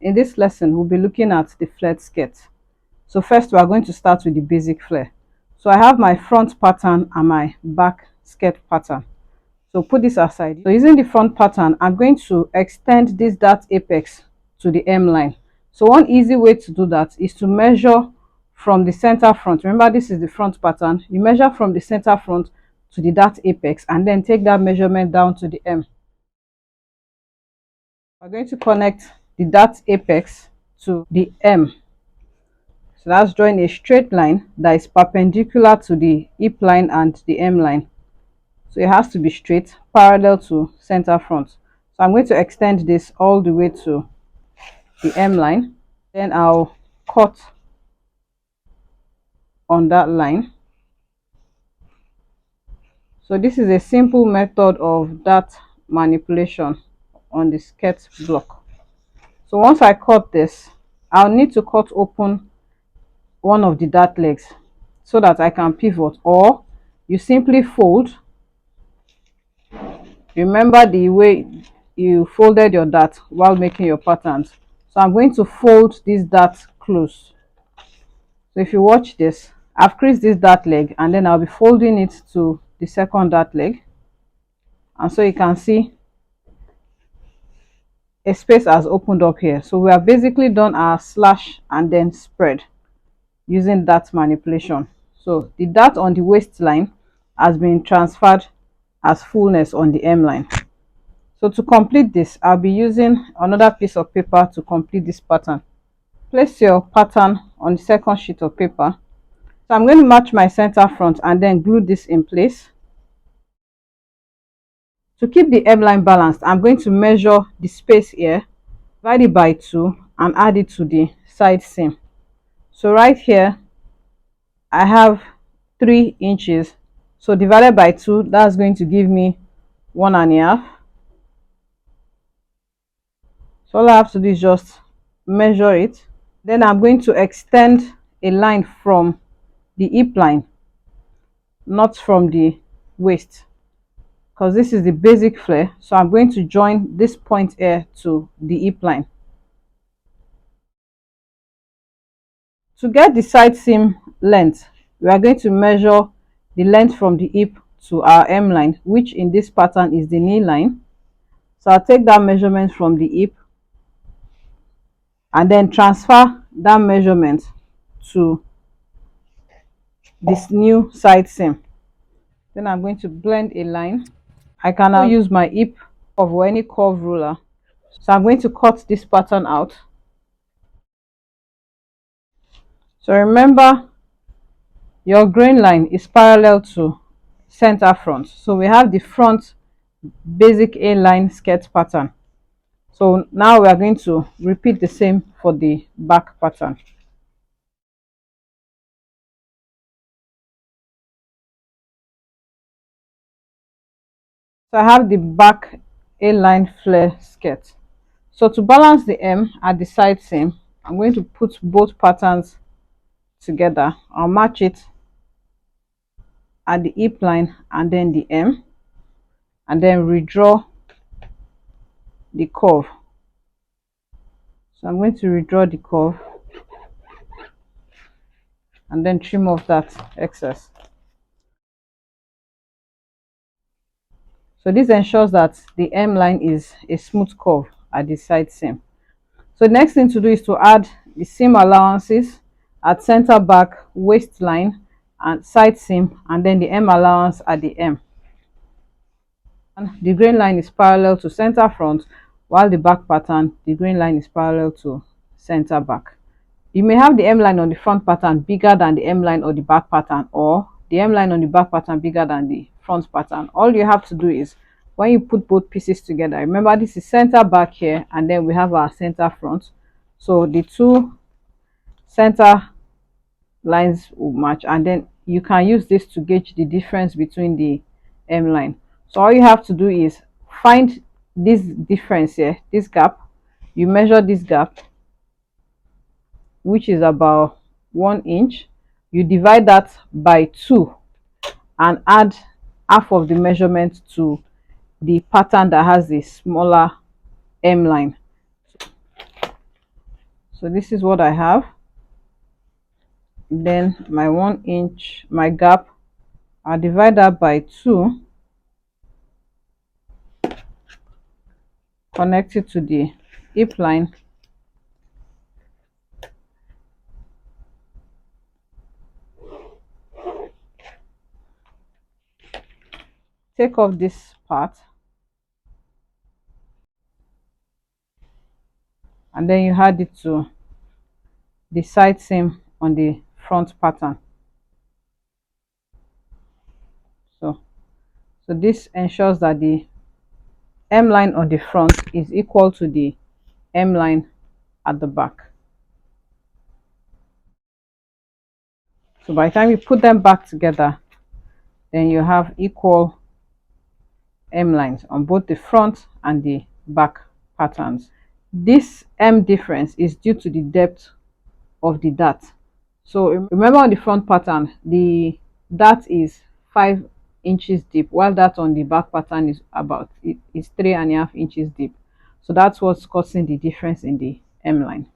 in this lesson we'll be looking at the flared skirt. So first we are going to start with the basic flare. So I have my front pattern and my back skirt pattern. So put this aside. So using the front pattern, I'm going to extend this dart apex to the hemline. So one easy way to do that is to measure from the center front. Remember, this is the front pattern. You measure from the center front to the dart apex and then take that measurement down to the hem. We're going to connect the dart apex to the hem. So that's drawing a straight line that is perpendicular to the hip line and the hem line. So it has to be straight, parallel to center front. So I'm going to extend this all the way to the hem line. Then I'll cut on that line. So this is a simple method of dart manipulation on the skirt block. So once I cut this, I'll need to cut open one of the dart legs so that I can pivot, or you simply fold. Remember the way you folded your dart while making your patterns. So I'm going to fold this dart close. So if you watch this, I've creased this dart leg and then I'll be folding it to the second dart leg, and so you can see a space has opened up here. So we have basically done our slash and then spread using dart manipulation. So the dart on the waistline has been transferred as fullness on the hemline. So to complete this, I'll be using another piece of paper to complete this pattern. Place your pattern on the second sheet of paper. So I'm going to match my center front and then glue this in place. To keep the hemline balanced, I'm going to measure the space here, divide it by 2 and add it to the side seam. So right here I have 3 inches. So divided by 2, that's going to give me 1.5. So all I have to do is just measure it. Then I'm going to extend a line from the hip line, not from the waist, because this is the basic flare. So I'm going to join this point here to the hip line. To get the side seam length, we are going to measure the length from the hip to our hemline, which in this pattern is the knee line. So I'll take that measurement from the hip and then transfer that measurement to this new side seam. Then I'm going to blend a line. I can now use my hip curve or any curve ruler. So I'm going to cut this pattern out. So remember, your grain line is parallel to center front. So we have the front basic A-line skirt pattern. So now we are going to repeat the same for the back pattern. So I have the back A-line flare skirt. So to balance the hem at the side seam, I'm going to put both patterns together. I'll match it at the hip line and then the hem, and then redraw the curve. So I'm going to redraw the curve and then trim off that excess. So this ensures that the hem line is a smooth curve at the side seam. So the next thing to do is to add the seam allowances at center back, waistline and side seam, and then the hem allowance at the hem. And the grain line is parallel to center front, while the back pattern, the grain line is parallel to center back. You may have the hem line on the front pattern bigger than the hem line on the back pattern, or the hem line on the back pattern bigger than the front pattern. All you have to do is, when you put both pieces together, remember this is center back here and then we have our center front. So the two center lines will match, and then you can use this to gauge the difference between the hem line. So all you have to do is find this difference here, this gap. You measure this gap, which is about 1 inch. You divide that by 2 and add half of the measurement to the pattern that has the smaller hem line. So this is what I have. Then my 1 inch, my gap, I'll divide that by 2, connect it to the hip line, take off this part, and then you add it to the side seam on the front pattern. So this ensures that the hem line on the front is equal to the hem line at the back. So by the time you put them back together, then you have equal hem lines on both the front and the back patterns. This hem difference is due to the depth of the dart. So remember, on the front pattern, the dart is 5 inches deep, while that on the back pattern is about, it is 3.5 inches deep. So that's what's causing the difference in the hem line.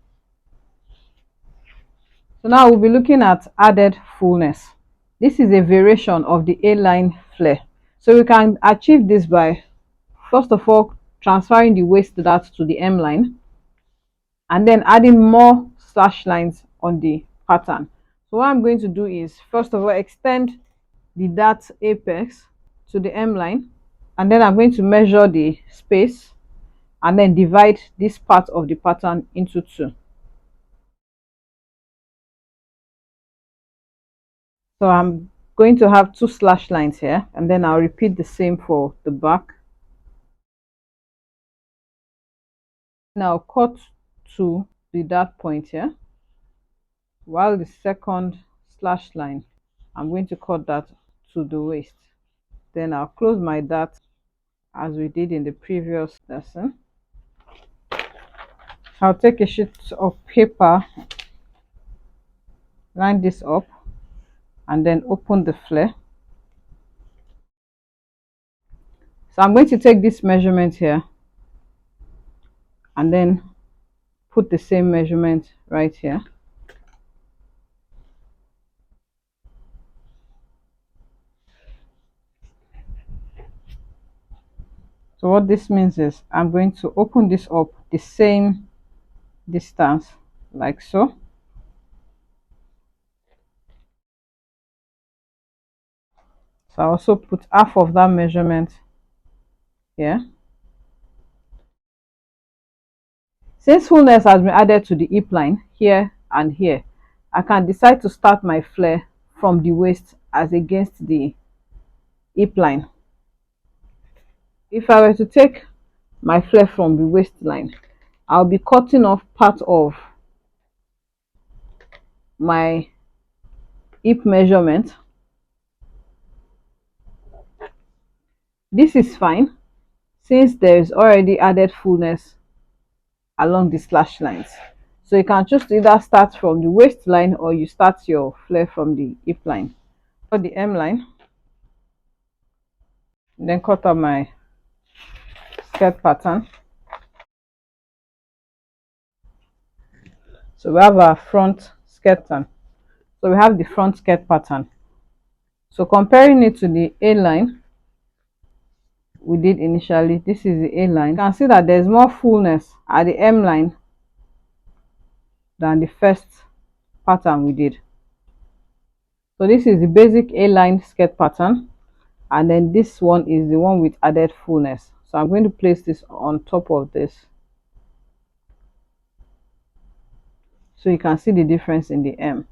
So now we'll be looking at added fullness. This is a variation of the A-line flare. So we can achieve this by, first of all, transferring the waist dart to the hem line, and then adding more slash lines on the pattern. So what I'm going to do is, first of all, extend the dart apex to the hem line, and then I'm going to measure the space and then divide this part of the pattern into 2. So I'm going to have 2 slash lines here, and then I'll repeat the same for the back. Now cut to the dart point here, while the second slash line, I'm going to cut that to the waist. Then I'll close my dart as we did in the previous lesson. I'll take a sheet of paper, line this up, and then open the flare. So I'm going to take this measurement here and then put the same measurement right here. So what this means is I'm going to open this up the same distance, like so. So I also put half of that measurement here. Since fullness has been added to the hip line here and here, I can decide to start my flare from the waist as against the hip line. If I were to take my flare from the waistline, I'll be cutting off part of my hip measurement. This is fine since there is already added fullness along the slash lines. So you can choose to either start from the waistline or you start your flare from the hip line. For the hem line, then cut up my skirt pattern. So we have our front skirt pattern. So we have the front skirt pattern. So comparing it to the A line we did initially, this is the A line. You can see that there's more fullness at the hem line than the first pattern we did. So this is the basic A line skirt pattern, and then this one is the one with added fullness. So I'm going to place this on top of this so you can see the difference in the hem.